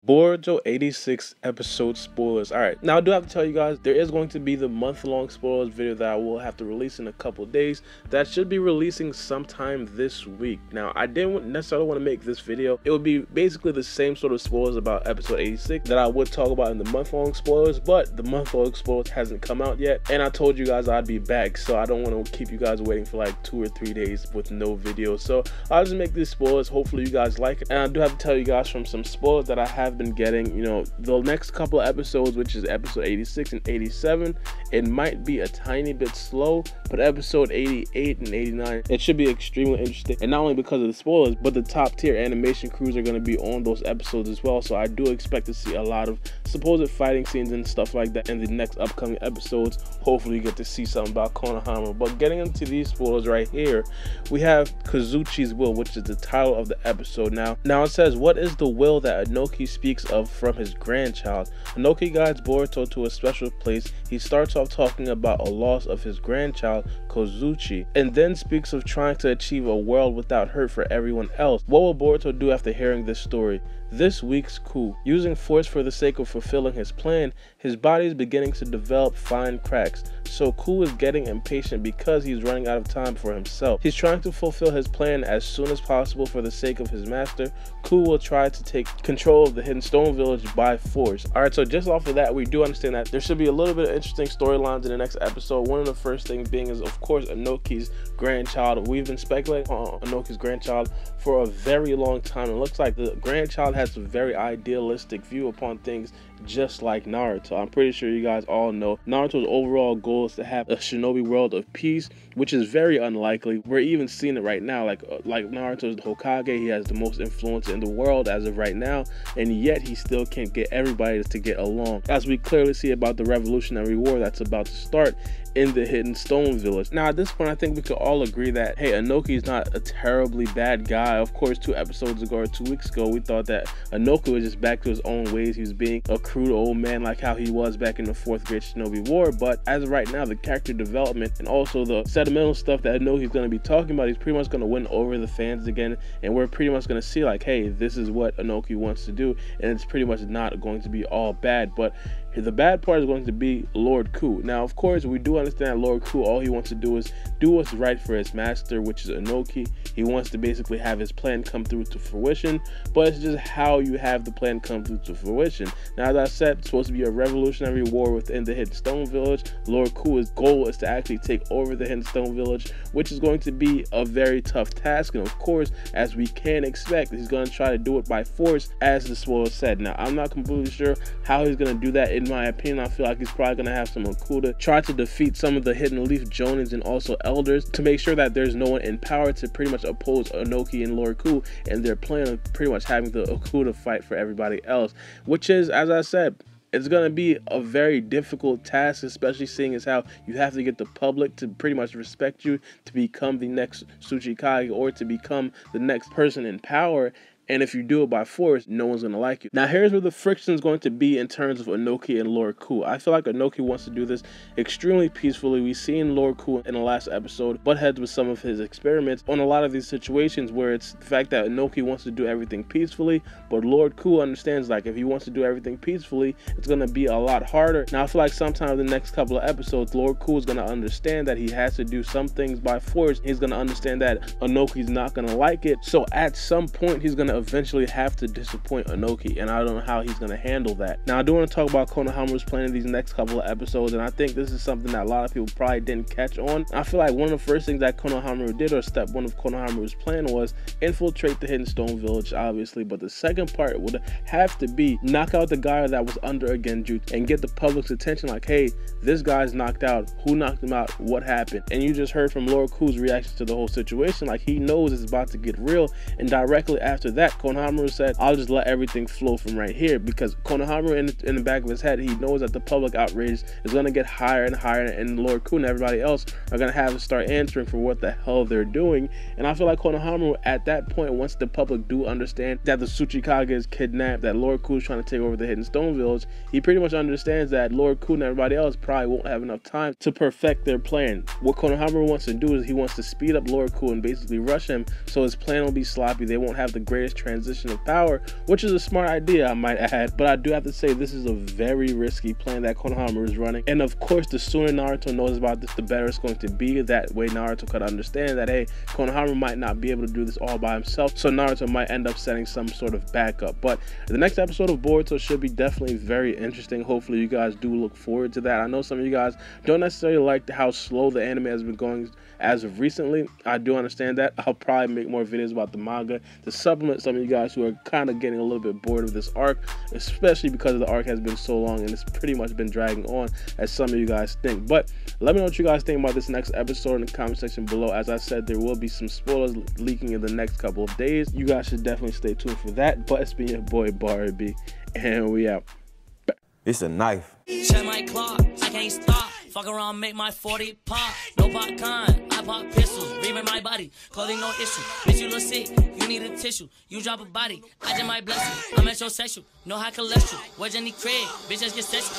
Boruto 86 episode spoilers. Alright, now I do have to tell you guys, there is going to be the month-long spoilers video that I will have to release in a couple days. That should be releasing sometime this week. Now, I didn't necessarily want to make this video. It would be basically the same sort of spoilers about episode 86 that I would talk about in the month-long spoilers, but the month-long spoilers hasn't come out yet, and I told you guys I'd be back, so I don't want to keep you guys waiting for like 2 or 3 days with no video. So I'll just make these spoilers. Hopefully you guys like it, and I do have to tell you guys from some spoilers that I have been getting. You know, the next couple of episodes, which is episode 86 and 87, it might be a tiny bit slow, but episode 88 and 89, it should be extremely interesting, and not only because of the spoilers, but the top tier animation crews are going to be on those episodes as well. So I do expect to see a lot of supposed fighting scenes and stuff like that in the next upcoming episodes. Hopefully you get to see something about Konohamaru. But getting into these spoilers right here, we have Kozuchi's will, which is the title of the episode. Now it says, what is the will that Onoki speaks of from his grandchild? Onoki guides Boruto to a special place. He starts off talking about a loss of his grandchild, Kozuchi, and then speaks of trying to achieve a world without hurt for everyone else. What will Boruto do after hearing this story? This week's coup. Using force for the sake of fulfilling his plan, his body is beginning to develop fine cracks. So Ku is getting impatient because he's running out of time for himself. He's trying to fulfill his plan as soon as possible for the sake of his master. Ku will try to take control of the Hidden Stone Village by force. Alright, so just off of that, we do understand that there should be a little bit of interesting storylines in the next episode. One of the first things being is, of course, Onoki's grandchild. We've been speculating on Onoki's grandchild for a very long time. It looks like the grandchild has a very idealistic view upon things, just like Naruto. I'm pretty sure you guys all know Naruto's overall goal is to have a shinobi world of peace, which is very unlikely. We're even seeing it right now. Like Naruto's the Hokage, he has the most influence in the world as of right now, and yet he still can't get everybody to get along, as we clearly see about the Revolutionary War that's about to start in the Hidden Stone Village. Now at this point, I think we could all agree that, hey, Onoki is not a terribly bad guy. Of course, 2 episodes ago or 2 weeks ago, we thought that Onoki was just back to his own ways. He was being a crude old man like how he was back in the 4th grade Shinobi War. But as of right now, the character development and also the sentimental stuff that Onoki's going to be talking about, he's pretty much going to win over the fans again, and we're pretty much going to see like, hey, this is what Onoki wants to do, and it's pretty much not going to be all bad. But the bad part is going to be Lord Ku. Now, of course, we do understand Lord Ku, all he wants to do is do what's right for his master, which is Onoki. He wants to basically have his plan come through to fruition, but it's just how you have the plan come through to fruition. Now, as I said, it's supposed to be a revolutionary war within the Hidden Stone Village. Lord Ku's goal is to actually take over the Hidden Stone Village, which is going to be a very tough task, and of course, as we can expect, he's going to try to do it by force, as the spoiler said. Now, I'm not completely sure how he's going to do that. In my opinion, I feel like he's probably going to have some Okuda try to defeat some of the Hidden Leaf Jonins and also Elders to make sure that there's no one in power to pretty much oppose Onoki and Lord Ku and their plan of pretty much having the Okuda fight for everybody else, which is, as I said, it's going to be a very difficult task, especially seeing as how you have to get the public to pretty much respect you to become the next tsuchikage or to become the next person in power. And if you do it by force, no one's going to like you. Now, here's where the friction is going to be in terms of Onoki and Lord Ku. I feel like Onoki wants to do this extremely peacefully. We've seen Lord Ku in the last episode butt heads with some of his experiments on a lot of these situations where it's the fact that Onoki wants to do everything peacefully, but Lord Ku understands, like, if he wants to do everything peacefully, it's going to be a lot harder. Now, I feel like sometime in the next couple of episodes, Lord Ku is going to understand that he has to do some things by force. He's going to understand that Onoki's not going to like it. So at some point, he's going to eventually have to disappoint Onoki, and I don't know how he's going to handle that. Now, I do want to talk about Konohamaru's plan in these next couple of episodes, and I think this is something that a lot of people probably didn't catch on. I feel like one of the first things that Konohamaru did, or step 1 of Konohamaru's plan, was infiltrate the Hidden Stone Village, obviously, but the second part would have to be knock out the guy that was under a Genjutsu and get the public's attention, like, hey, this guy's knocked out. Who knocked him out? What happened? And you just heard from Lord Ku's reaction to the whole situation, like he knows it's about to get real, and directly after that, Konohamaru said, I'll just let everything flow from right here, because Konohamaru in the back of his head, he knows that the public outrage is going to get higher and higher, and Lord Ku and everybody else are going to have to start answering for what the hell they're doing. And I feel like Konohamaru at that point, once the public do understand that the tsuchikage is kidnapped, that Lord Ku is trying to take over the Hidden Stone Village, he pretty much understands that Lord Ku and everybody else probably won't have enough time to perfect their plan. What Konohamaru wants to do is he wants to speed up Lord Ku and basically rush him, so his plan will be sloppy. They won't have the greatest transition of power, which is a smart idea, I might add. But I do have to say, this is a very risky plan that Konohamaru is running. And of course, the sooner Naruto knows about this, the better it's going to be. That way Naruto could understand that, hey, Konohamaru might not be able to do this all by himself, so Naruto might end up setting some sort of backup. But the next episode of Boruto should be definitely very interesting. Hopefully you guys do look forward to that. I know some of you guys don't necessarily like how slow the anime has been going as of recently. I do understand that. I'll probably make more videos about the manga to supplement some of you guys who are kind of getting a little bit bored of this arc, especially because the arc has been so long and it's pretty much been dragging on, as some of you guys think. But let me know what you guys think about this next episode in the comment section below. As I said, there will be some spoilers leaking in the next couple of days. You guys should definitely stay tuned for that. But it's been your boy Baara, and we out. It's a knife. Check my clock, I can't stop. Fuck around, make my 40 pop. No popcorn, I pop pistols. Reaming my body, clothing no issue. Bitch, you look sick, you need a tissue. You drop a body, I just might bless you. I'm at your sexual, no high cholesterol. Where's Jenny Craig? Bitch, just get sexual.